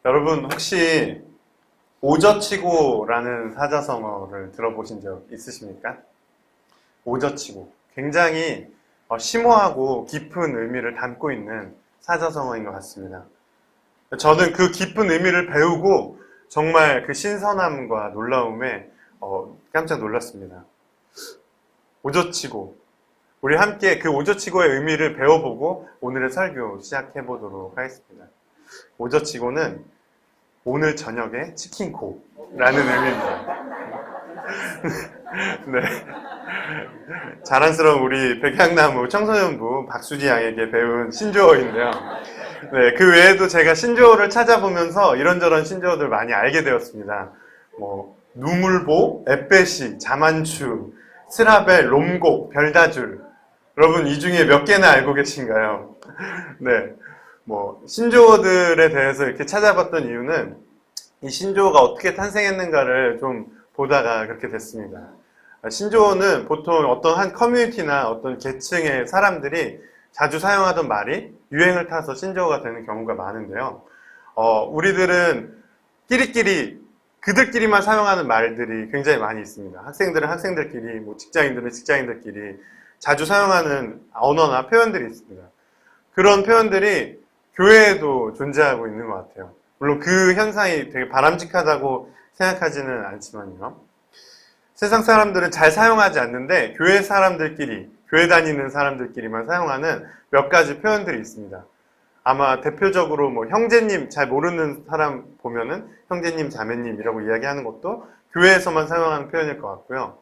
여러분 혹시 오저치고라는 사자성어를 들어보신 적 있으십니까? 오저치고. 굉장히 심오하고 깊은 의미를 담고 있는 사자성어인 것 같습니다. 저는 그 깊은 의미를 배우고 정말 그 신선함과 놀라움에 깜짝 놀랐습니다. 오저치고. 우리 함께 그 오저치고의 의미를 배워보고 오늘의 설교 시작해보도록 하겠습니다. 오저치고는 오늘 저녁에 치킨코라는 의미입니다. 네. 자랑스러운 우리 백향나무 청소년부 박수지 양에게 배운 신조어인데요. 네, 그 외에도 제가 신조어를 찾아보면서 이런저런 신조어들 많이 알게 되었습니다. 누물보, 에빼시, 자만추, 스라벨, 롬곡, 별다줄. 여러분 이 중에 몇 개나 알고 계신가요? 네. 신조어들에 대해서 이렇게 찾아봤던 이유는 이 신조어가 어떻게 탄생했는가를 좀 보다가 그렇게 됐습니다. 신조어는 보통 어떤 한 커뮤니티나 어떤 계층의 사람들이 자주 사용하던 말이 유행을 타서 신조어가 되는 경우가 많은데요. 우리들은 끼리끼리 그들끼리만 사용하는 말들이 굉장히 많이 있습니다. 학생들은 학생들끼리, 직장인들은 직장인들끼리 자주 사용하는 언어나 표현들이 있습니다. 그런 표현들이 교회에도 존재하고 있는 것 같아요. 물론 그 현상이 되게 바람직하다고 생각하지는 않지만요. 세상 사람들은 잘 사용하지 않는데 교회 사람들끼리, 교회 다니는 사람들끼리만 사용하는 몇 가지 표현들이 있습니다. 아마 대표적으로 형제님 잘 모르는 사람 보면은 형제님, 자매님이라고 이야기하는 것도 교회에서만 사용하는 표현일 것 같고요.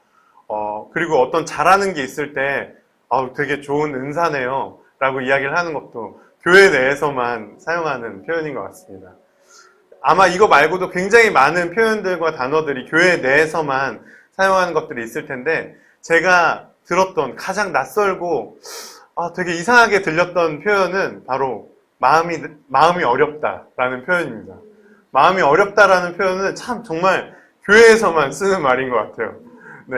그리고 어떤 잘하는 게 있을 때 되게 좋은 은사네요 라고 이야기를 하는 것도 교회 내에서만 사용하는 표현인 것 같습니다. 아마 이거 말고도 굉장히 많은 표현들과 단어들이 교회 내에서만 사용하는 것들이 있을 텐데 제가 들었던 가장 낯설고 되게 이상하게 들렸던 표현은 바로 마음이 어렵다라는 표현입니다. 마음이 어렵다라는 표현은 참 정말 교회에서만 쓰는 말인 것 같아요. 네.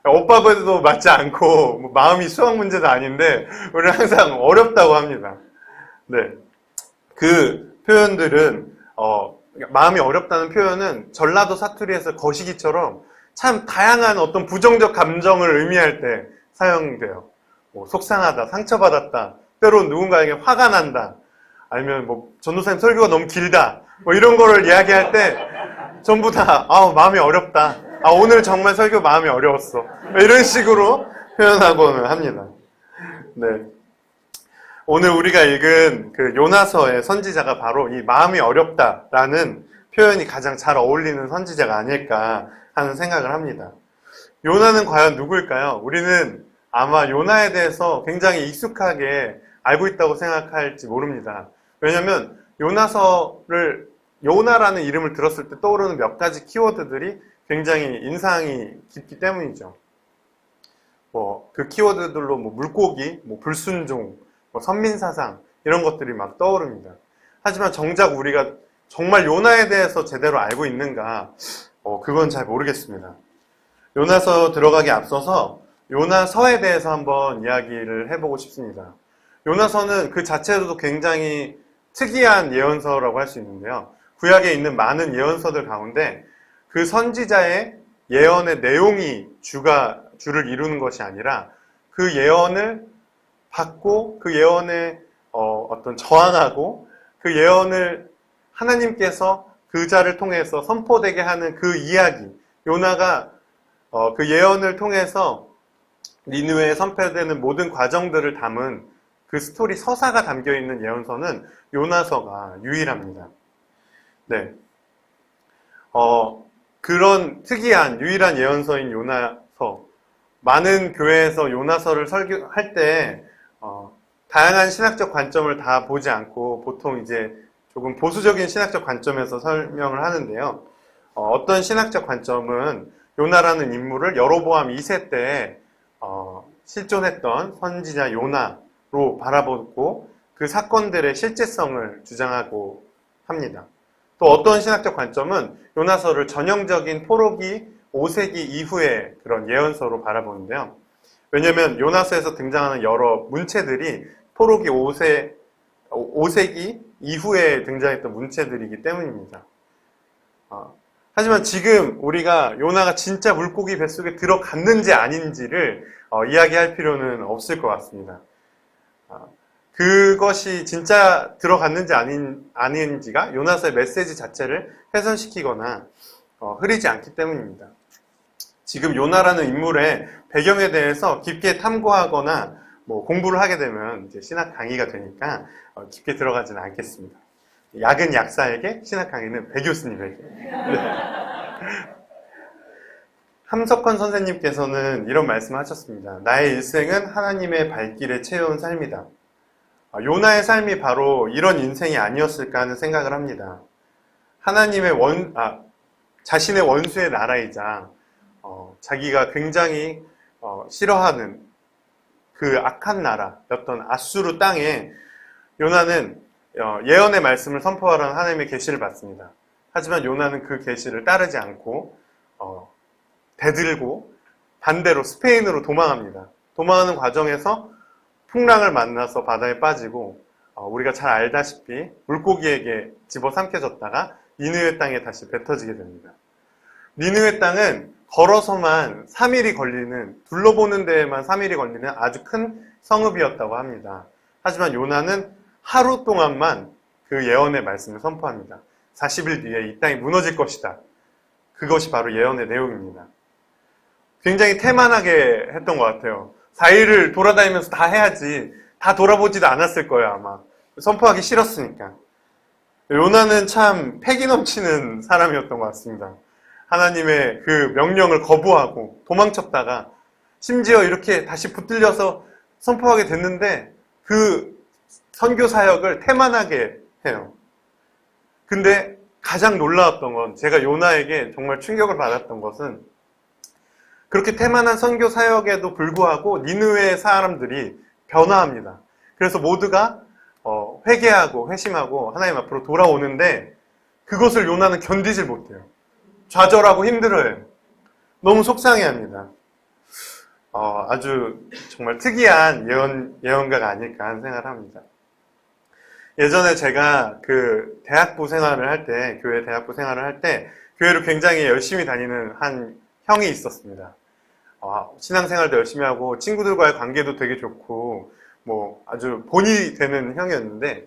오빠배도 맞지 않고 마음이 수학 문제도 아닌데 우리는 항상 어렵다고 합니다. 네. 그 표현들은 마음이 어렵다는 표현은 전라도 사투리에서 거시기처럼 참 다양한 어떤 부정적 감정을 의미할 때 사용돼요. 속상하다, 상처받았다, 때론 누군가에게 화가 난다, 아니면 전도사님 설교가 너무 길다, 이런 거를 이야기할 때 전부 다 마음이 어렵다, 오늘 정말 설교 마음이 어려웠어, 이런 식으로 표현하고는 합니다. 네. 오늘 우리가 읽은 그 요나서의 선지자가 바로 이 마음이 어렵다라는 표현이 가장 잘 어울리는 선지자가 아닐까 하는 생각을 합니다. 요나는 과연 누구일까요? 우리는 아마 요나에 대해서 굉장히 익숙하게 알고 있다고 생각할지 모릅니다. 왜냐하면 요나라는 이름을 들었을 때 떠오르는 몇 가지 키워드들이 굉장히 인상이 깊기 때문이죠. 그 키워드들로 물고기, 불순종, 선민사상 이런 것들이 막 떠오릅니다. 하지만 정작 우리가 정말 요나에 대해서 제대로 알고 있는가? 그건 잘 모르겠습니다. 요나서 들어가기 앞서서 요나서에 대해서 한번 이야기를 해보고 싶습니다. 요나서는 그 자체로도 굉장히 특이한 예언서라고 할 수 있는데요. 구약에 있는 많은 예언서들 가운데 그 선지자의 예언의 내용이 주를 이루는 것이 아니라 그 예언을 받고 그 예언에 저항하고 그 예언을 하나님께서 그 자를 통해서 선포되게 하는 그 이야기, 요나가 그 예언을 통해서 니느웨에 선포되는 모든 과정들을 담은 그 스토리 서사가 담겨있는 예언서는 요나서가 유일합니다. 네. 그런 특이한 유일한 예언서인 요나서, 많은 교회에서 요나서를 설교할 때 다양한 신학적 관점을 다 보지 않고 보통 이제 조금 보수적인 신학적 관점에서 설명을 하는데요. 어떤 신학적 관점은 요나라는 인물을 여로보암 2세 때 실존했던 선지자 요나로 바라보고 그 사건들의 실제성을 주장하고 합니다. 또 어떤 신학적 관점은 요나서를 전형적인 포로기 5세기 이후의 그런 예언서로 바라보는데요. 왜냐하면 요나서에서 등장하는 여러 문체들이 포로기 5세기 이후에 등장했던 문체들이기 때문입니다. 하지만 지금 우리가 요나가 진짜 물고기 뱃속에 들어갔는지 아닌지를 이야기할 필요는 없을 것 같습니다. 그것이 진짜 들어갔는지 아닌지가 요나서의 메시지 자체를 훼손시키거나 흐리지 않기 때문입니다. 지금 요나라는 인물의 배경에 대해서 깊게 탐구하거나 공부를 하게 되면 이제 신학 강의가 되니까 깊게 들어가지는 않겠습니다. 약은 약사에게, 신학 강의는 배 교수님에게. 네. 함석헌 선생님께서는 이런 말씀을 하셨습니다. 나의 일생은 하나님의 발길에 채워온 삶이다. 요나의 삶이 바로 이런 인생이 아니었을까 하는 생각을 합니다. 하나님의 자신의 원수의 나라이자 자기가 굉장히 싫어하는 그 악한 나라였던 아수르 땅에 요나는 예언의 말씀을 선포하라는 하나님의 계시를 받습니다. 하지만 요나는 그 계시를 따르지 않고 대들고 반대로 스페인으로 도망합니다. 도망하는 과정에서 풍랑을 만나서 바다에 빠지고 우리가 잘 알다시피 물고기에게 집어삼켜졌다가 니느웨 땅에 다시 뱉어지게 됩니다. 니느웨 땅은 걸어서만 3일이 걸리는, 둘러보는 데에만 3일이 걸리는 아주 큰 성읍이었다고 합니다. 하지만 요나는 하루 동안만 그 예언의 말씀을 선포합니다. 40일 뒤에 이 땅이 무너질 것이다. 그것이 바로 예언의 내용입니다. 굉장히 태만하게 했던 것 같아요. 4일을 돌아다니면서 다 해야지. 다 돌아보지도 않았을 거예요, 아마. 선포하기 싫었으니까. 요나는 참 패기 넘치는 사람이었던 것 같습니다. 하나님의 그 명령을 거부하고 도망쳤다가 심지어 이렇게 다시 붙들려서 선포하게 됐는데 그 선교 사역을 태만하게 해요. 근데 가장 놀라웠던 건, 제가 요나에게 정말 충격을 받았던 것은, 그렇게 태만한 선교 사역에도 불구하고 니느웨의 사람들이 변화합니다. 그래서 모두가 회개하고 회심하고 하나님 앞으로 돌아오는데 그것을 요나는 견디질 못해요. 좌절하고 힘들어요. 너무 속상해합니다. 아주 정말 특이한 예언가가 아닐까 하는 생각을 합니다. 예전에 제가 그 대학부 생활을 할 때, 교회 대학부 생활을 할 때 교회를 굉장히 열심히 다니는 한 형이 있었습니다. 신앙생활도 열심히 하고 친구들과의 관계도 되게 좋고 아주 본이 되는 형이었는데,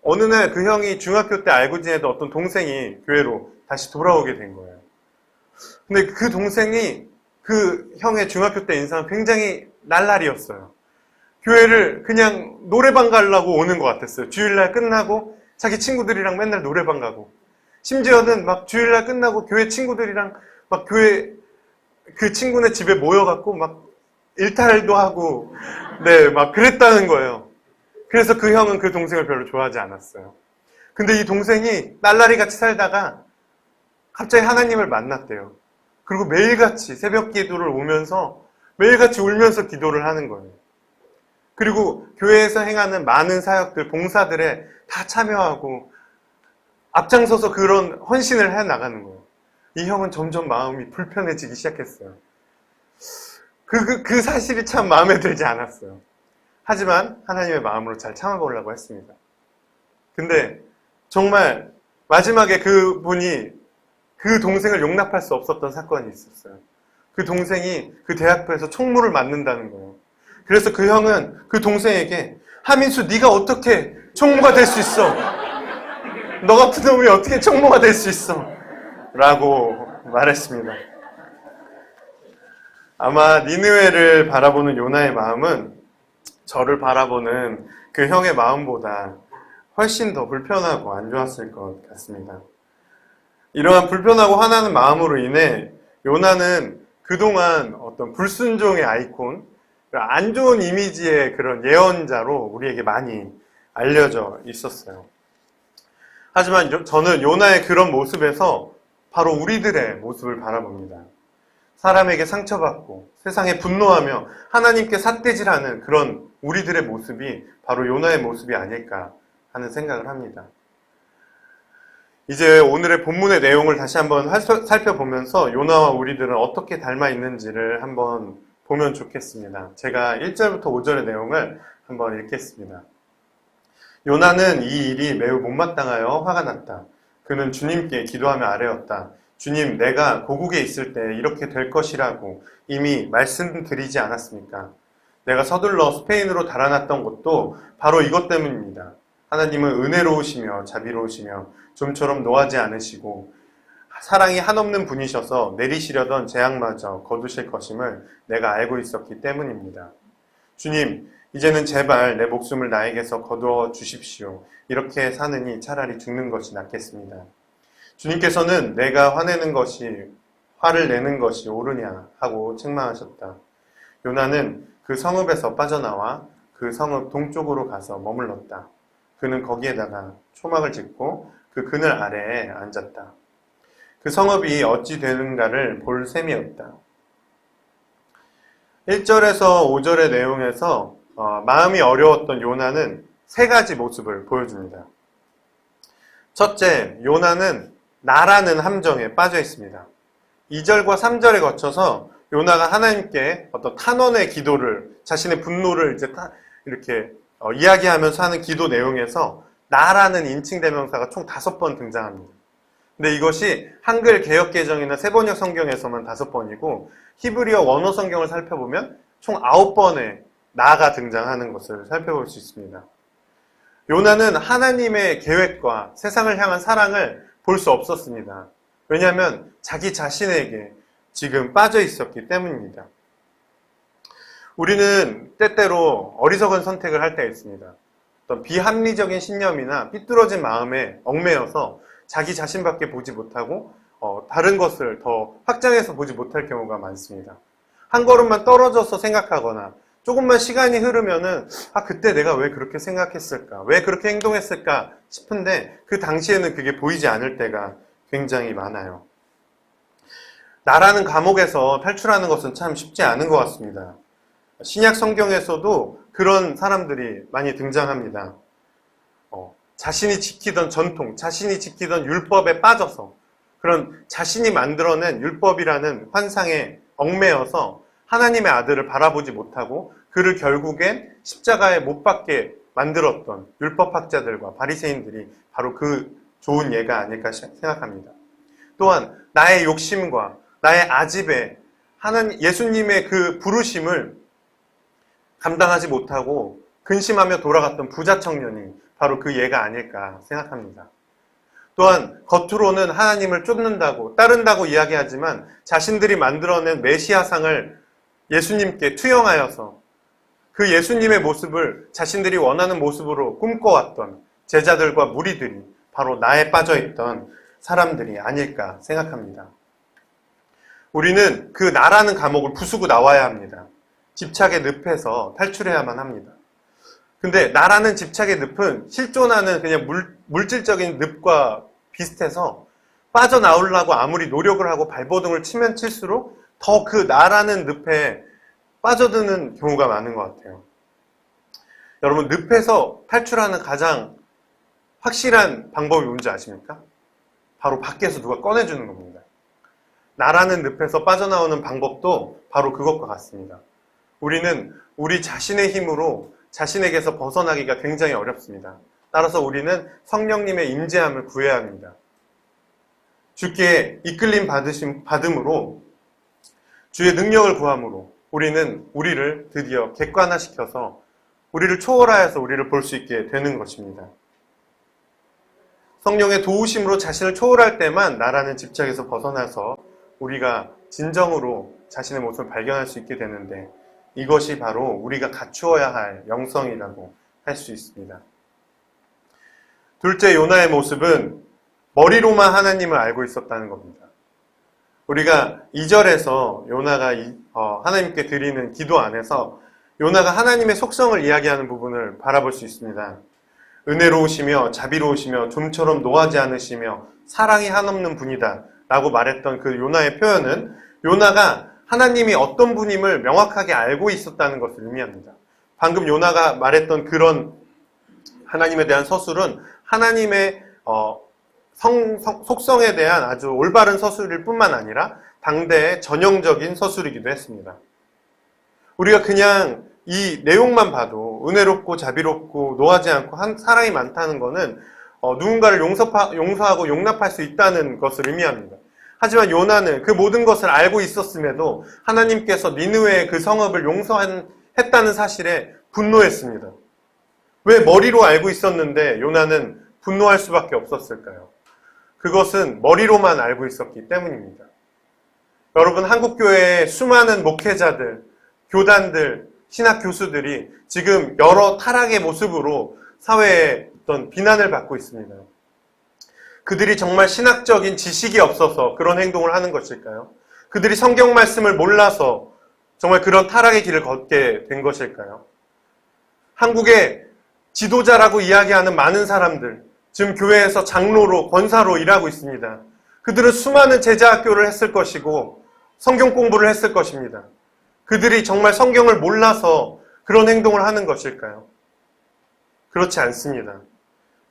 어느 날 그 형이 중학교 때 알고 지내던 어떤 동생이 교회로 다시 돌아오게 된 거예요. 근데 그 동생이 그 형의 중학교 때 인상은 굉장히 날라리였어요. 교회를 그냥 노래방 가려고 오는 것 같았어요. 주일날 끝나고 자기 친구들이랑 맨날 노래방 가고, 심지어는 막 주일날 끝나고 교회 친구들이랑 막 교회 그 친구네 집에 모여갖고 막 일탈도 하고, 막 그랬다는 거예요. 그래서 그 형은 그 동생을 별로 좋아하지 않았어요. 근데 이 동생이 날라리 같이 살다가 갑자기 하나님을 만났대요. 그리고 매일같이 새벽 기도를 오면서 매일같이 울면서 기도를 하는 거예요. 그리고 교회에서 행하는 많은 사역들, 봉사들에 다 참여하고 앞장서서 그런 헌신을 해 나가는 거예요. 이 형은 점점 마음이 불편해지기 시작했어요. 그 사실이 참 마음에 들지 않았어요. 하지만 하나님의 마음으로 잘 참아보려고 했습니다. 근데 정말 마지막에 그분이 그 동생을 용납할 수 없었던 사건이 있었어요. 그 동생이 그 대학부에서 총무를 맡는다는 거예요. 그래서 그 형은 그 동생에게, 하민수, 네가 어떻게 총무가 될 수 있어? 너 같은 놈이 어떻게 총무가 될 수 있어? 라고 말했습니다. 아마 니느웨를 바라보는 요나의 마음은 저를 바라보는 그 형의 마음보다 훨씬 더 불편하고 안 좋았을 것 같습니다. 이러한 불편하고 화나는 마음으로 인해 요나는 그동안 어떤 불순종의 아이콘, 안 좋은 이미지의 그런 예언자로 우리에게 많이 알려져 있었어요. 하지만 저는 요나의 그런 모습에서 바로 우리들의 모습을 바라봅니다. 사람에게 상처받고 세상에 분노하며 하나님께 삿대질하는 그런 우리들의 모습이 바로 요나의 모습이 아닐까 하는 생각을 합니다. 이제 오늘의 본문의 내용을 다시 한번 살펴보면서 요나와 우리들은 어떻게 닮아 있는지를 한번 보면 좋겠습니다. 제가 1절부터 5절의 내용을 한번 읽겠습니다. 요나는 이 일이 매우 못마땅하여 화가 났다. 그는 주님께 기도하며 아뢰었다. 주님, 내가 고국에 있을 때 이렇게 될 것이라고 이미 말씀드리지 않았습니까? 내가 서둘러 스페인으로 달아났던 것도 바로 이것 때문입니다. 하나님은 은혜로우시며 자비로우시며 좀처럼 노하지 않으시고 사랑이 한없는 분이셔서 내리시려던 재앙마저 거두실 것임을 내가 알고 있었기 때문입니다. 주님, 이제는 제발 내 목숨을 나에게서 거두어 주십시오. 이렇게 사느니 차라리 죽는 것이 낫겠습니다. 주님께서는 내가 화를 내는 것이 옳으냐 하고 책망하셨다. 요나는 그 성읍에서 빠져나와 그 성읍 동쪽으로 가서 머물렀다. 그는 거기에다가 초막을 짓고 그 그늘 아래에 앉았다. 그 성읍이 어찌 되는가를 볼 셈이었다. 1절에서 5절의 내용에서 마음이 어려웠던 요나는 세 가지 모습을 보여줍니다. 첫째, 요나는 나라는 함정에 빠져 있습니다. 2절과 3절에 거쳐서 요나가 하나님께 어떤 탄원의 기도를, 자신의 분노를 이렇게 이야기하면서 하는 기도 내용에서 나라는 인칭대명사가 총 5번 등장합니다. 근데 이것이 한글 개역개정이나 세번역 성경에서만 5번이고 히브리어 원어 성경을 살펴보면 총 9번의 나가 등장하는 것을 살펴볼 수 있습니다. 요나는 하나님의 계획과 세상을 향한 사랑을 볼 수 없었습니다. 왜냐하면 자기 자신에게 지금 빠져 있었기 때문입니다. 우리는 때때로 어리석은 선택을 할 때가 있습니다. 어떤 비합리적인 신념이나 삐뚤어진 마음에 얽매여서 자기 자신밖에 보지 못하고 다른 것을 더 확장해서 보지 못할 경우가 많습니다. 한 걸음만 떨어져서 생각하거나 조금만 시간이 흐르면은 그때 내가 왜 그렇게 생각했을까? 왜 그렇게 행동했을까? 싶은데 그 당시에는 그게 보이지 않을 때가 굉장히 많아요. 나라는 감옥에서 탈출하는 것은 참 쉽지 않은 것 같습니다. 신약 성경에서도 그런 사람들이 많이 등장합니다. 자신이 지키던 전통, 자신이 지키던 율법에 빠져서 그런 자신이 만들어낸 율법이라는 환상에 얽매여서 하나님의 아들을 바라보지 못하고 그를 결국엔 십자가에 못 박게 만들었던 율법학자들과 바리새인들이 바로 그 좋은 예가 아닐까 생각합니다. 또한 나의 욕심과 나의 아집에 예수님의 그 부르심을 감당하지 못하고 근심하며 돌아갔던 부자 청년이 바로 그 예가 아닐까 생각합니다. 또한 겉으로는 하나님을 쫓는다고 따른다고 이야기하지만 자신들이 만들어낸 메시아상을 예수님께 투영하여서 그 예수님의 모습을 자신들이 원하는 모습으로 꿈꿔왔던 제자들과 무리들이 바로 나에 빠져있던 사람들이 아닐까 생각합니다. 우리는 그 나라는 감옥을 부수고 나와야 합니다. 집착의 늪에서 탈출해야만 합니다. 근데 나라는 집착의 늪은 실존하는 그냥 물질적인 늪과 비슷해서 빠져나오려고 아무리 노력을 하고 발버둥을 치면 칠수록 더 그 나라는 늪에 빠져드는 경우가 많은 것 같아요. 여러분, 늪에서 탈출하는 가장 확실한 방법이 뭔지 아십니까? 바로 밖에서 누가 꺼내주는 겁니다. 나라는 늪에서 빠져나오는 방법도 바로 그것과 같습니다. 우리는 우리 자신의 힘으로 자신에게서 벗어나기가 굉장히 어렵습니다. 따라서 우리는 성령님의 임재함을 구해야 합니다. 주께 이끌림 받음으로 주의 능력을 구함으로 우리는 우리를 드디어 객관화시켜서 우리를 초월하여서 우리를 볼 수 있게 되는 것입니다. 성령의 도우심으로 자신을 초월할 때만 나라는 집착에서 벗어나서 우리가 진정으로 자신의 모습을 발견할 수 있게 되는데 이것이 바로 우리가 갖추어야 할 영성이라고 할 수 있습니다. 둘째, 요나의 모습은 머리로만 하나님을 알고 있었다는 겁니다. 우리가 2절에서 요나가 하나님께 드리는 기도 안에서 요나가 하나님의 속성을 이야기하는 부분을 바라볼 수 있습니다. 은혜로우시며 자비로우시며 좀처럼 노하지 않으시며 사랑이 한없는 분이다 라고 말했던 그 요나의 표현은 요나가 하나님이 어떤 분임을 명확하게 알고 있었다는 것을 의미합니다. 방금 요나가 말했던 그런 하나님에 대한 서술은 하나님의 속성에 대한 아주 올바른 서술일 뿐만 아니라 당대의 전형적인 서술이기도 했습니다. 우리가 그냥 이 내용만 봐도 자비롭고 은혜롭고 자비롭고 노하지 않고 사랑이 많다는 것은 누군가를 용서하고 용납할 수 있다는 것을 의미합니다. 하지만 요나는 그 모든 것을 알고 있었음에도 하나님께서 니느웨의 그 성읍을 용서했다는 사실에 분노했습니다. 왜 머리로 알고 있었는데 요나는 분노할 수밖에 없었을까요? 그것은 머리로만 알고 있었기 때문입니다. 여러분, 한국교회의 수많은 목회자들, 교단들, 신학 교수들이 지금 여러 타락의 모습으로 사회에 어떤 비난을 받고 있습니다. 그들이 정말 신학적인 지식이 없어서 그런 행동을 하는 것일까요? 그들이 성경 말씀을 몰라서 정말 그런 타락의 길을 걷게 된 것일까요? 한국의 지도자라고 이야기하는 많은 사람들, 지금 교회에서 장로로, 권사로 일하고 있습니다. 그들은 수많은 제자학교를 했을 것이고 성경 공부를 했을 것입니다. 그들이 정말 성경을 몰라서 그런 행동을 하는 것일까요? 그렇지 않습니다.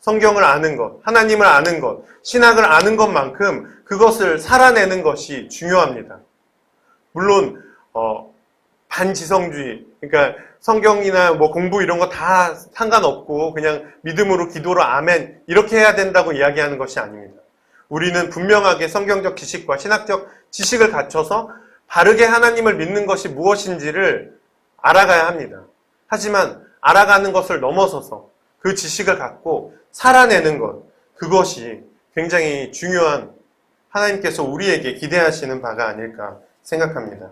성경을 아는 것, 하나님을 아는 것, 신학을 아는 것만큼 그것을 살아내는 것이 중요합니다. 물론 반지성주의, 그러니까 성경이나 뭐 공부 이런 거 다 상관없고 그냥 믿음으로 기도로 아멘 이렇게 해야 된다고 이야기하는 것이 아닙니다. 우리는 분명하게 성경적 지식과 신학적 지식을 갖춰서 바르게 하나님을 믿는 것이 무엇인지를 알아가야 합니다. 하지만 알아가는 것을 넘어서서 그 지식을 갖고 살아내는 것, 그것이 굉장히 중요한 하나님께서 우리에게 기대하시는 바가 아닐까 생각합니다.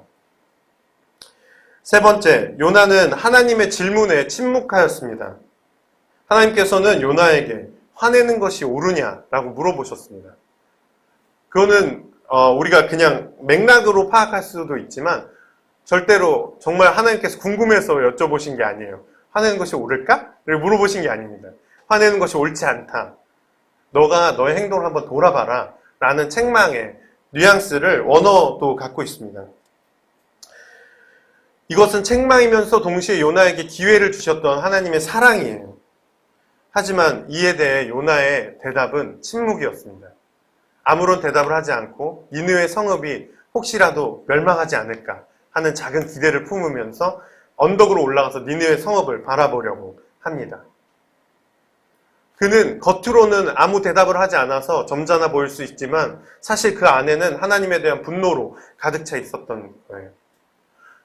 세 번째, 요나는 하나님의 질문에 침묵하였습니다. 하나님께서는 요나에게 화내는 것이 옳으냐라고 물어보셨습니다. 그거는 우리가 그냥 맥락으로 파악할 수도 있지만 절대로 정말 하나님께서 궁금해서 여쭤보신 게 아니에요. 화내는 것이 옳을까? 를 물어보신 게 아닙니다. 화내는 것이 옳지 않다. 너가 너의 행동을 한번 돌아봐라. 라는 책망의 뉘앙스를 원어도 갖고 있습니다. 이것은 책망이면서 동시에 요나에게 기회를 주셨던 하나님의 사랑이에요. 하지만 이에 대해 요나의 대답은 침묵이었습니다. 아무런 대답을 하지 않고 니느웨 성읍이 혹시라도 멸망하지 않을까 하는 작은 기대를 품으면서 언덕으로 올라가서 니느웨 성읍을 바라보려고 합니다. 그는 겉으로는 아무 대답을 하지 않아서 점잖아 보일 수 있지만 사실 그 안에는 하나님에 대한 분노로 가득 차 있었던 거예요.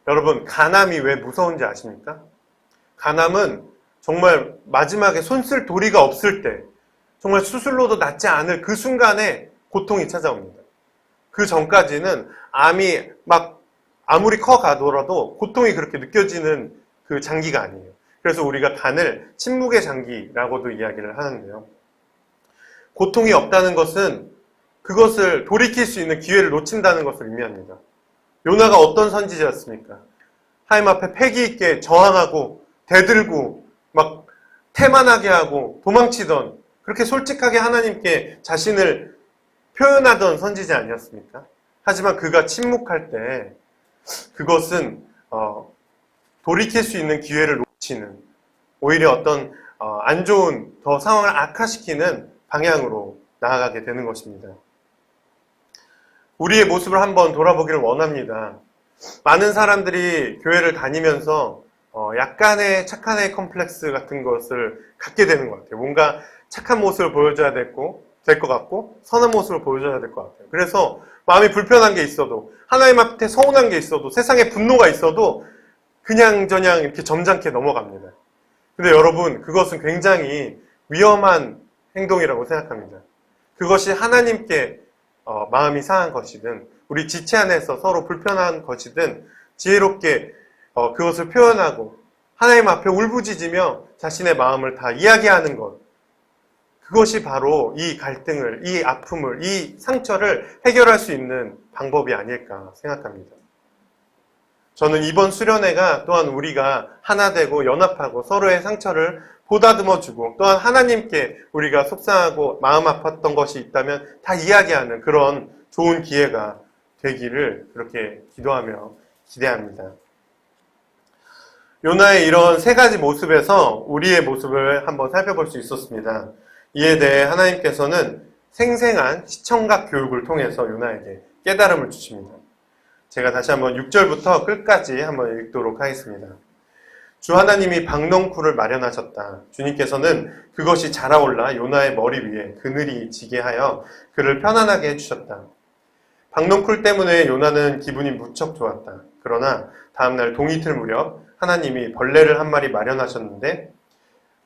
여러분, 간암이 왜 무서운지 아십니까? 간암은 정말 마지막에 손쓸 도리가 없을 때 정말 수술로도 낫지 않을 그 순간에 고통이 찾아옵니다. 그 전까지는 암이 막 아무리 커가더라도 고통이 그렇게 느껴지는 그 장기가 아니에요. 그래서 우리가 간을 침묵의 장기라고도 이야기를 하는데요. 고통이 없다는 것은 그것을 돌이킬 수 있는 기회를 놓친다는 것을 의미합니다. 요나가 어떤 선지자였습니까? 하나님 앞에 패기 있게 저항하고 대들고 막 태만하게 하고 도망치던, 그렇게 솔직하게 하나님께 자신을 표현하던 선지자 아니었습니까? 하지만 그가 침묵할 때 그것은 돌이킬 수 있는 기회를 놓치는, 오히려 어떤 안 좋은, 더 상황을 악화시키는 방향으로 나아가게 되는 것입니다. 우리의 모습을 한번 돌아보기를 원합니다. 많은 사람들이 교회를 다니면서 약간의 착한 애 컴플렉스 같은 것을 갖게 되는 것 같아요. 뭔가 착한 모습을 보여줘야 될 것 같고 선한 모습을 보여줘야 될 것 같아요. 그래서 마음이 불편한 게 있어도, 하나님 앞에 서운한 게 있어도, 세상에 분노가 있어도 그냥저냥 이렇게 점잖게 넘어갑니다. 근데 여러분, 그것은 굉장히 위험한 행동이라고 생각합니다. 그것이 하나님께 마음이 상한 것이든 우리 지체 안에서 서로 불편한 것이든 지혜롭게 그것을 표현하고 하나님 앞에 울부짖으며 자신의 마음을 다 이야기하는 것, 그것이 바로 이 갈등을, 이 아픔을, 이 상처를 해결할 수 있는 방법이 아닐까 생각합니다. 저는 이번 수련회가 또한 우리가 하나 되고 연합하고 서로의 상처를 보다듬어주고, 또한 하나님께 우리가 속상하고 마음 아팠던 것이 있다면 다 이야기하는 그런 좋은 기회가 되기를 그렇게 기도하며 기대합니다. 요나의 이런 세 가지 모습에서 우리의 모습을 한번 살펴볼 수 있었습니다. 이에 대해 하나님께서는 생생한 시청각 교육을 통해서 요나에게 깨달음을 주십니다. 제가 다시 한번 6절부터 끝까지 한번 읽도록 하겠습니다. 주 하나님이 박넝쿨을 마련하셨다. 주님께서는 그것이 자라올라 요나의 머리 위에 그늘이 지게 하여 그를 편안하게 해주셨다. 박넝쿨 때문에 요나는 기분이 무척 좋았다. 그러나 다음날 동이틀 무렵 하나님이 벌레를 한 마리 마련하셨는데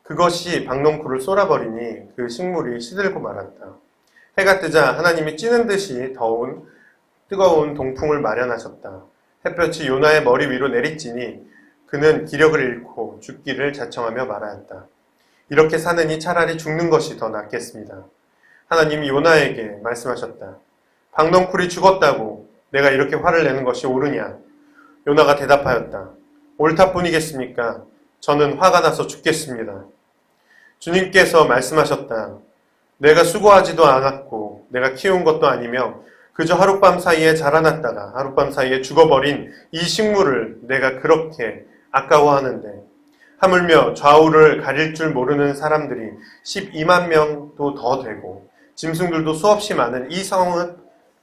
그것이 박넝쿨을 쏠아버리니 그 식물이 시들고 말았다. 해가 뜨자 하나님이 찌는 듯이 뜨거운 동풍을 마련하셨다. 햇볕이 요나의 머리 위로 내리쬐니 그는 기력을 잃고 죽기를 자청하며 말하였다. 이렇게 사느니 차라리 죽는 것이 더 낫겠습니다. 하나님이 요나에게 말씀하셨다. 박넝쿨이 죽었다고 내가 이렇게 화를 내는 것이 옳으냐? 요나가 대답하였다. 옳다뿐이겠습니까? 저는 화가 나서 죽겠습니다. 주님께서 말씀하셨다. 내가 수고하지도 않았고 내가 키운 것도 아니며 그저 하룻밤 사이에 자라났다가 하룻밤 사이에 죽어버린 이 식물을 내가 그렇게 아까워하는데 하물며 좌우를 가릴 줄 모르는 사람들이 12만 명도 더 되고 짐승들도 수없이 많은 이 성은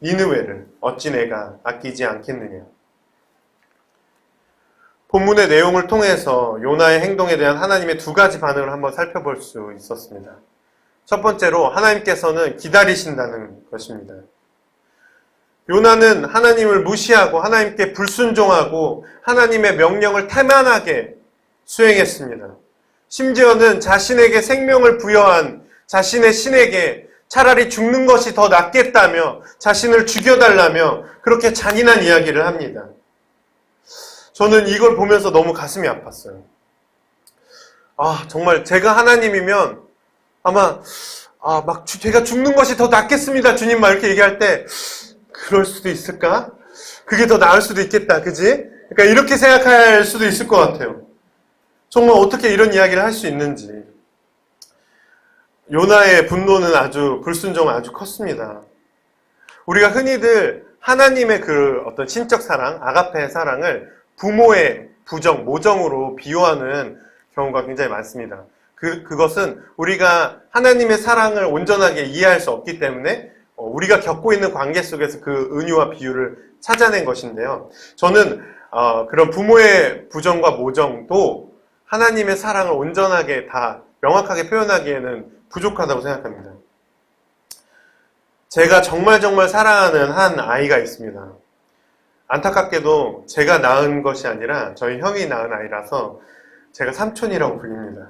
니느웨를 어찌 내가 아끼지 않겠느냐. 본문의 내용을 통해서 요나의 행동에 대한 하나님의 두 가지 반응을 한번 살펴볼 수 있었습니다. 첫 번째로 하나님께서는 기다리신다는 것입니다. 요나는 하나님을 무시하고 하나님께 불순종하고 하나님의 명령을 태만하게 수행했습니다. 심지어는 자신에게 생명을 부여한 자신의 신에게 차라리 죽는 것이 더 낫겠다며 자신을 죽여달라며 그렇게 잔인한 이야기를 합니다. 저는 이걸 보면서 너무 가슴이 아팠어요. 정말 제가 하나님이면 아마 제가 죽는 것이 더 낫겠습니다 주님 막 이렇게 얘기할 때 그럴 수도 있을까? 그게 더 나을 수도 있겠다, 그지? 그러니까 이렇게 생각할 수도 있을 것 같아요. 정말 어떻게 이런 이야기를 할 수 있는지. 요나의 분노는 불순종은 아주 컸습니다. 우리가 흔히들 하나님의 그 어떤 신적 사랑, 아가페의 사랑을 부모의 부정, 모정으로 비유하는 경우가 굉장히 많습니다. 그것은 우리가 하나님의 사랑을 온전하게 이해할 수 없기 때문에 우리가 겪고 있는 관계 속에서 그 은유와 비유를 찾아낸 것인데요. 저는 그런 부모의 부정과 모정도 하나님의 사랑을 온전하게 다 명확하게 표현하기에는 부족하다고 생각합니다. 제가 정말 사랑하는 한 아이가 있습니다. 안타깝게도 제가 낳은 것이 아니라 저희 형이 낳은 아이라서 제가 삼촌이라고 불립니다.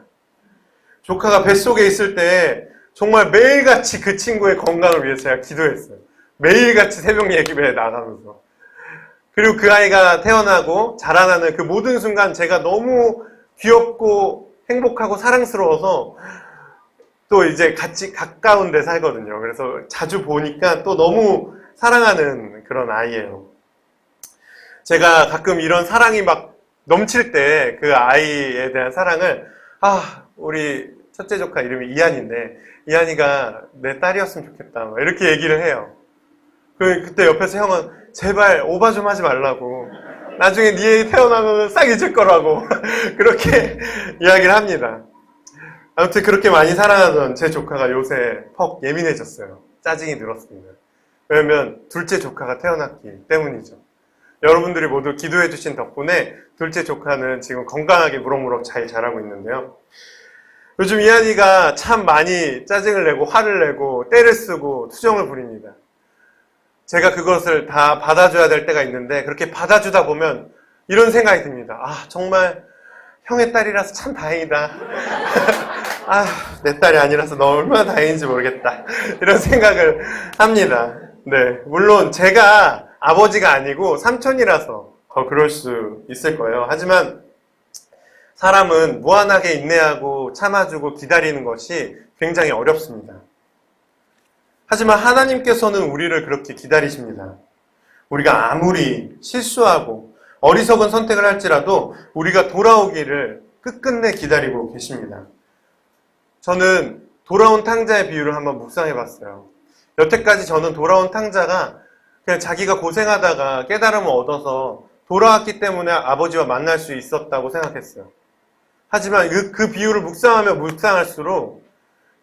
조카가 뱃속에 있을 때 정말 매일같이 그 친구의 건강을 위해서 제가 기도했어요. 매일같이 새벽 예배에 나가면서. 그리고 그 아이가 태어나고 자라나는 그 모든 순간 제가 너무 귀엽고 행복하고 사랑스러워서 또 이제 같이 가까운 데 살거든요. 그래서 자주 보니까 또 너무 사랑하는 그런 아이예요. 제가 가끔 이런 사랑이 막 넘칠 때 그 아이에 대한 사랑을 우리 첫째 조카 이름이 이한인데 이한이가 내 딸이었으면 좋겠다 이렇게 얘기를 해요. 그때 옆에서 형은 제발 오바 좀 하지 말라고 나중에 네 애기 태어나면 싹 잊을 거라고 그렇게 이야기를 합니다. 아무튼 그렇게 많이 사랑하던 제 조카가 요새 퍽 예민해졌어요. 짜증이 늘었습니다. 왜냐면 둘째 조카가 태어났기 때문이죠. 여러분들이 모두 기도해 주신 덕분에 둘째 조카는 지금 건강하게 무럭무럭 잘 자라고 있는데요. 요즘 이한이가 참 많이 짜증을 내고 화를 내고 때를 쓰고 투정을 부립니다. 제가 그것을 다 받아줘야 될 때가 있는데 그렇게 받아주다 보면 이런 생각이 듭니다. 정말 형의 딸이라서 참 다행이다. 내 딸이 아니라서 너 얼마나 다행인지 모르겠다. 이런 생각을 합니다. 네, 물론 제가 아버지가 아니고 삼촌이라서 더 그럴 수 있을 거예요. 하지만 사람은 무한하게 인내하고 참아주고 기다리는 것이 굉장히 어렵습니다. 하지만 하나님께서는 우리를 그렇게 기다리십니다. 우리가 아무리 실수하고 어리석은 선택을 할지라도 우리가 돌아오기를 끝끝내 기다리고 계십니다. 저는 돌아온 탕자의 비유를 한번 묵상해 봤어요. 여태까지 저는 돌아온 탕자가 그냥 자기가 고생하다가 깨달음을 얻어서 돌아왔기 때문에 아버지와 만날 수 있었다고 생각했어요. 하지만 그 비유를 묵상하며 묵상할수록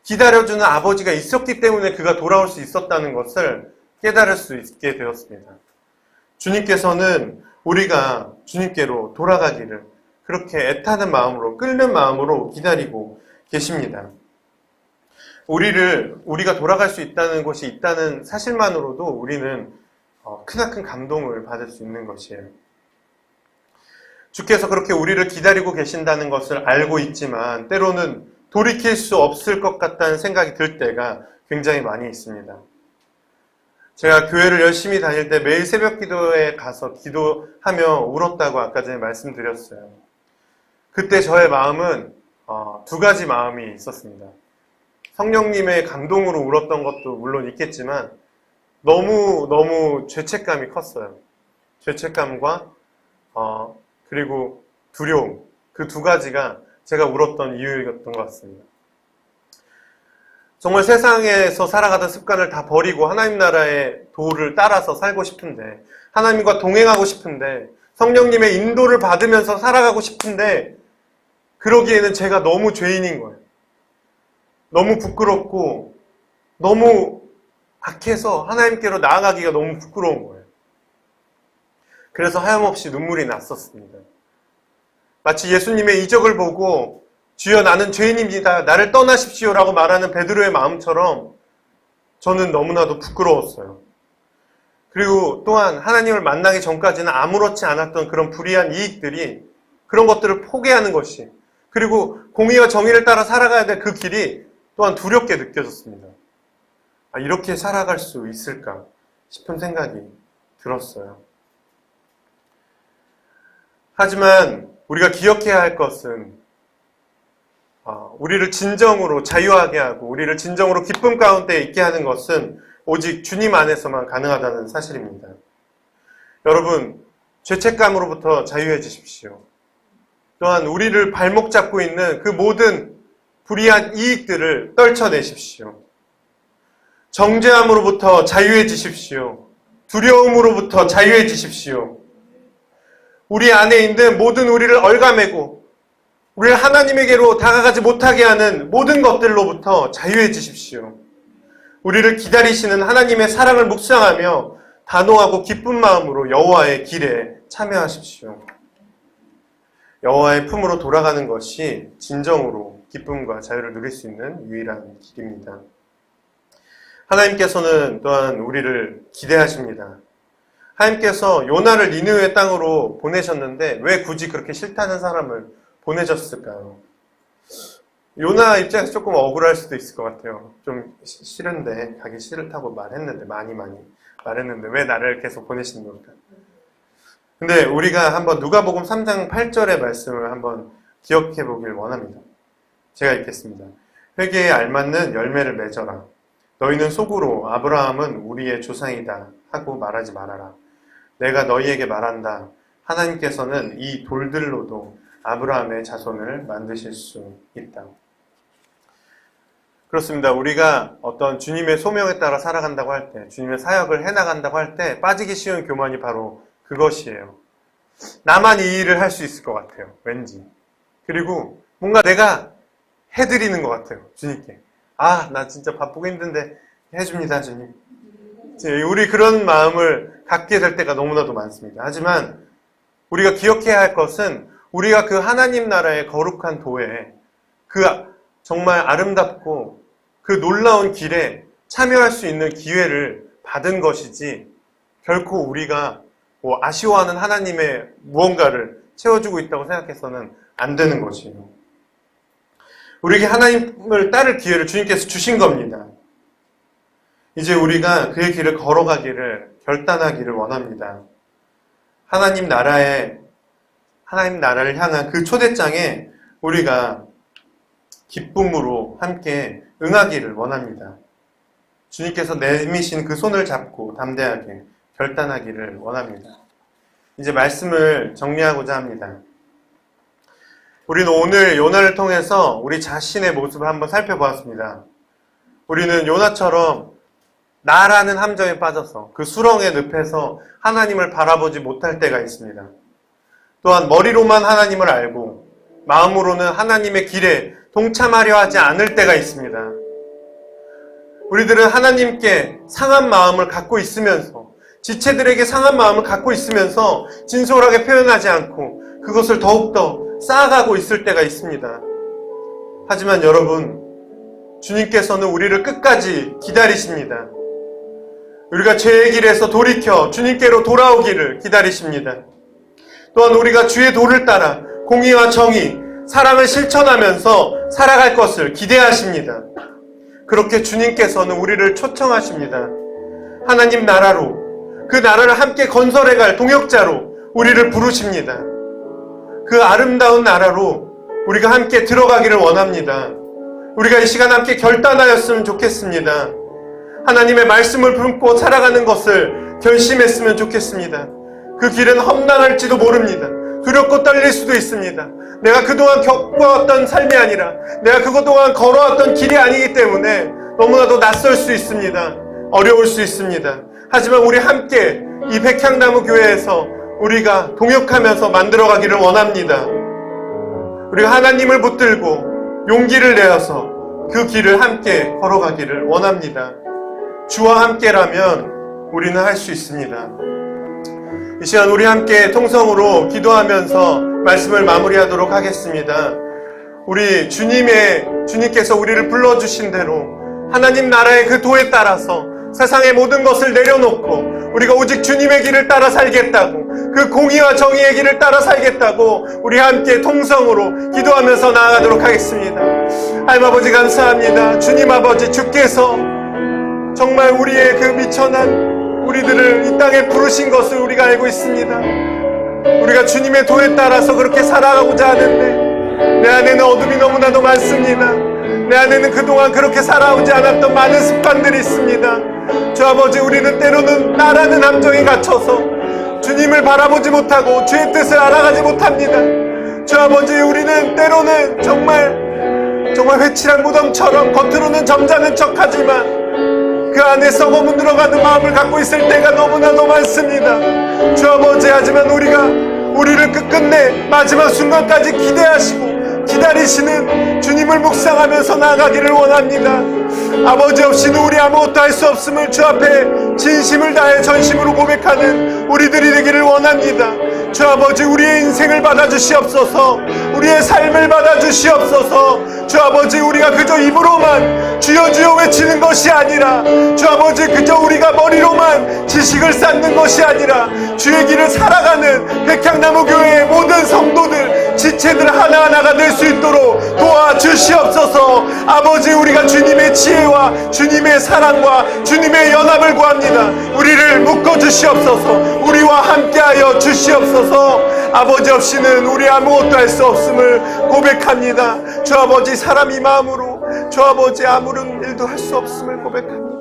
기다려주는 아버지가 있었기 때문에 그가 돌아올 수 있었다는 것을 깨달을 수 있게 되었습니다. 주님께서는 우리가 주님께로 돌아가기를 그렇게 애타는 마음으로, 끓는 마음으로 기다리고 계십니다. 우리가 돌아갈 수 있다는 것이 있다는 사실만으로도 우리는 크나큰 감동을 받을 수 있는 것이에요. 주께서 그렇게 우리를 기다리고 계신다는 것을 알고 있지만 때로는 돌이킬 수 없을 것 같다는 생각이 들 때가 굉장히 많이 있습니다. 제가 교회를 열심히 다닐 때 매일 새벽 기도에 가서 기도하며 울었다고 아까 전에 말씀드렸어요. 그때 저의 마음은 두 가지 마음이 있었습니다. 성령님의 감동으로 울었던 것도 물론 있겠지만 너무 죄책감이 컸어요. 죄책감과 그리고 두려움, 그 두 가지가 제가 울었던 이유였던 것 같습니다. 정말 세상에서 살아가던 습관을 다 버리고 하나님 나라의 도를 따라서 살고 싶은데, 하나님과 동행하고 싶은데, 성령님의 인도를 받으면서 살아가고 싶은데, 그러기에는 제가 너무 죄인인 거예요. 너무 부끄럽고 너무 악해서 하나님께로 나아가기가 너무 부끄러운 거예요. 그래서 하염없이 눈물이 났었습니다. 마치 예수님의 이적을 보고 주여 나는 죄인입니다. 나를 떠나십시오라고 말하는 베드로의 마음처럼 저는 너무나도 부끄러웠어요. 그리고 또한 하나님을 만나기 전까지는 아무렇지 않았던 그런 불의한 이익들이, 그런 것들을 포기하는 것이, 그리고 공의와 정의를 따라 살아가야 될 그 길이 또한 두렵게 느껴졌습니다. 이렇게 살아갈 수 있을까 싶은 생각이 들었어요. 하지만 우리가 기억해야 할 것은 우리를 진정으로 자유하게 하고 우리를 진정으로 기쁨 가운데 있게 하는 것은 오직 주님 안에서만 가능하다는 사실입니다. 여러분, 죄책감으로부터 자유해지십시오. 또한 우리를 발목 잡고 있는 그 모든 불의한 이익들을 떨쳐내십시오. 정죄함으로부터 자유해지십시오. 두려움으로부터 자유해지십시오. 우리 안에 있는 모든 우리를 얽어매고 우리를 하나님에게로 다가가지 못하게 하는 모든 것들로부터 자유해지십시오. 우리를 기다리시는 하나님의 사랑을 묵상하며 단호하고 기쁜 마음으로 여호와의 길에 참여하십시오. 여호와의 품으로 돌아가는 것이 진정으로 기쁨과 자유를 누릴 수 있는 유일한 길입니다. 하나님께서는 또한 우리를 기대하십니다. 하나님께서 요나를 니느웨 땅으로 보내셨는데 왜 굳이 그렇게 싫다는 사람을 보내셨을까요? 요나 입장에서 조금 억울할 수도 있을 것 같아요. 좀 싫은데, 가기 싫다고 말했는데, 많이 말했는데 왜 나를 계속 보내시는 걸까? 근데 우리가 한번 누가복음 3장 8절의 말씀을 한번 기억해 보길 원합니다. 제가 읽겠습니다. 회개에 알맞는 열매를 맺어라. 너희는 속으로 아브라함은 우리의 조상이다 하고 말하지 말아라. 내가 너희에게 말한다. 하나님께서는 이 돌들로도 아브라함의 자손을 만드실 수 있다. 그렇습니다. 우리가 어떤 주님의 소명에 따라 살아간다고 할 때, 주님의 사역을 해나간다고 할 때 빠지기 쉬운 교만이 바로 그것이에요. 나만 이 일을 할 수 있을 것 같아요. 왠지. 그리고 뭔가 내가 해드리는 것 같아요. 주님께. 나 진짜 바쁘고 힘든데 해줍니다, 주님. 우리 그런 마음을 갖게 될 때가 너무나도 많습니다. 하지만 우리가 기억해야 할 것은 우리가 그 하나님 나라의 거룩한 도에, 그 정말 아름답고 그 놀라운 길에 참여할 수 있는 기회를 받은 것이지, 결코 우리가 아쉬워하는 하나님의 무언가를 채워주고 있다고 생각해서는 안 되는 것이에요. 우리에게 하나님을 따를 기회를 주님께서 주신 겁니다. 이제 우리가 그의 길을 걸어가기를 결단하기를 원합니다. 하나님 나라를 향한 그 초대장에 우리가 기쁨으로 함께 응하기를 원합니다. 주님께서 내미신 그 손을 잡고 담대하게 결단하기를 원합니다. 이제 말씀을 정리하고자 합니다. 우리는 오늘 요나를 통해서 우리 자신의 모습을 한번 살펴보았습니다. 우리는 요나처럼 나라는 함정에 빠져서 그 수렁의 늪에서 하나님을 바라보지 못할 때가 있습니다. 또한 머리로만 하나님을 알고 마음으로는 하나님의 길에 동참하려 하지 않을 때가 있습니다. 우리들은 하나님께 상한 마음을 갖고 있으면서, 지체들에게 상한 마음을 갖고 있으면서 진솔하게 표현하지 않고 그것을 더욱더 쌓아가고 있을 때가 있습니다. 하지만 여러분, 주님께서는 우리를 끝까지 기다리십니다. 우리가 죄의 길에서 돌이켜 주님께로 돌아오기를 기다리십니다. 또한 우리가 주의 도를 따라 공의와 정의, 사랑을 실천하면서 살아갈 것을 기대하십니다. 그렇게 주님께서는 우리를 초청하십니다. 하나님 나라로, 그 나라를 함께 건설해갈 동역자로 우리를 부르십니다. 그 아름다운 나라로 우리가 함께 들어가기를 원합니다. 우리가 이 시간 함께 결단하였으면 좋겠습니다. 하나님의 말씀을 품고 살아가는 것을 결심했으면 좋겠습니다. 그 길은 험난할지도 모릅니다. 두렵고 떨릴 수도 있습니다. 내가 그동안 겪어왔던 삶이 아니라 내가 그동안 걸어왔던 길이 아니기 때문에 너무나도 낯설 수 있습니다. 어려울 수 있습니다. 하지만 우리 함께 이 백향나무 교회에서 우리가 동역하면서 만들어가기를 원합니다. 우리가 하나님을 붙들고 용기를 내어서 그 길을 함께 걸어가기를 원합니다. 주와 함께라면 우리는 할 수 있습니다. 이 시간 우리 함께 통성으로 기도하면서 말씀을 마무리하도록 하겠습니다. 우리 주님께서 우리를 불러주신 대로 하나님 나라의 그 도에 따라서 세상의 모든 것을 내려놓고 우리가 오직 주님의 길을 따라 살겠다고, 그 공의와 정의의 길을 따라 살겠다고 우리 함께 통성으로 기도하면서 나아가도록 하겠습니다. 하나님 아버지 감사합니다. 주님 아버지, 주께서 정말 우리의 그 미천한 우리들을 이 땅에 부르신 것을 우리가 알고 있습니다. 우리가 주님의 도에 따라서 그렇게 살아가고자 하는데 내 안에는 어둠이 너무나도 많습니다. 내 안에는 그동안 그렇게 살아오지 않았던 많은 습관들이 있습니다. 주 아버지, 우리는 때로는 나라는 함정에 갇혀서 주님을 바라보지 못하고 주의 뜻을 알아가지 못합니다. 주 아버지, 우리는 때로는 정말 회칠한 무덤처럼 겉으로는 점잖은 척하지만 그 안에 썩어 문들어가는 마음을 갖고 있을 때가 너무나도 많습니다. 주 아버지, 하지만 우리를 끝끝내 마지막 순간까지 기대하시고 기다리시는 주님을 묵상하면서 나아가기를 원합니다. 아버지 없이는 우리 아무것도 할 수 없음을 주 앞에 진심을 다해 전심으로 고백하는 우리들이 되기를 원합니다. 주 아버지, 우리의 인생을 받아주시옵소서. 우리의 삶을 받아주시옵소서. 주 아버지, 우리가 그저 입으로만 주여 주여 외치는 것이 아니라, 주 아버지, 그저 우리가 머리로만 지식을 쌓는 것이 아니라 주의 길을 살아가는 백향나무 교회의 모든 성도들, 지체들 하나하나가 될 수 있도록 도와주시옵소서. 아버지, 우리가 주님의 지혜와 주님의 사랑과 주님의 연합을 구합니다. 우리를 묶어주시옵소서. 우리와 함께하여 주시옵소서. 아버지 없이는 우리 아무것도 할 수 없음을 고백합니다. 주 아버지, 사람이 마음으로 주 아버지 아무런 일도 할 수 없음을 고백합니다.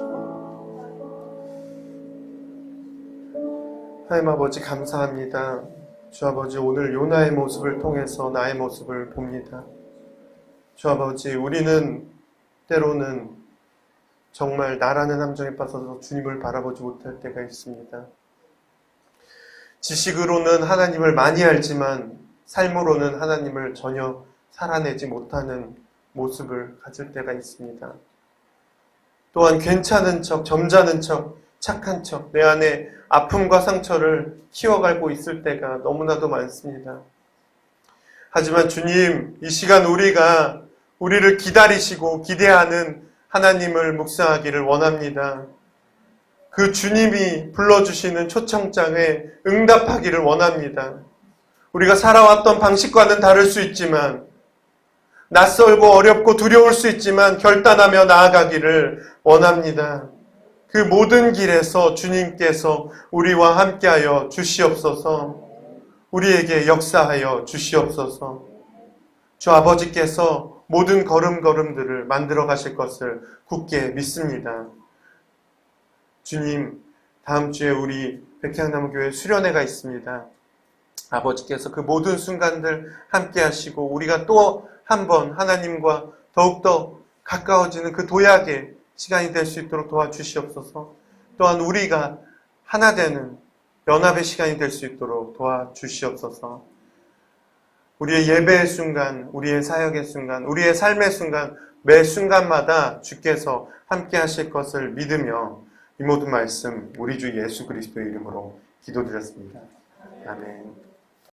하나님 아버지 감사합니다. 주 아버지, 오늘 요나의 모습을 통해서 나의 모습을 봅니다. 주 아버지, 우리는 때로는 정말 나라는 함정에 빠져서 주님을 바라보지 못할 때가 있습니다. 지식으로는 하나님을 많이 알지만 삶으로는 하나님을 전혀 살아내지 못하는 모습을 가질 때가 있습니다. 또한 괜찮은 척, 점잖은 척, 착한 척, 내 안에 아픔과 상처를 키워가고 있을 때가 너무나도 많습니다. 하지만 주님, 이 시간 우리를 기다리시고 기대하는 하나님을 묵상하기를 원합니다. 그 주님이 불러주시는 초청장에 응답하기를 원합니다. 우리가 살아왔던 방식과는 다를 수 있지만, 낯설고 어렵고 두려울 수 있지만 결단하며 나아가기를 원합니다. 그 모든 길에서 주님께서 우리와 함께하여 주시옵소서. 우리에게 역사하여 주시옵소서. 주 아버지께서 모든 걸음걸음들을 만들어 가실 것을 굳게 믿습니다. 주님, 다음 주에 우리 백향나무 교회 수련회가 있습니다. 아버지께서 그 모든 순간들 함께 하시고 우리가 또 한 번 하나님과 더욱더 가까워지는 그 도약의 시간이 될 수 있도록 도와주시옵소서. 또한 우리가 하나 되는 연합의 시간이 될 수 있도록 도와주시옵소서. 우리의 예배의 순간, 우리의 사역의 순간, 우리의 삶의 순간, 매 순간마다 주께서 함께 하실 것을 믿으며 이 모든 말씀 우리 주 예수 그리스도의 이름으로 기도드렸습니다. 아멘.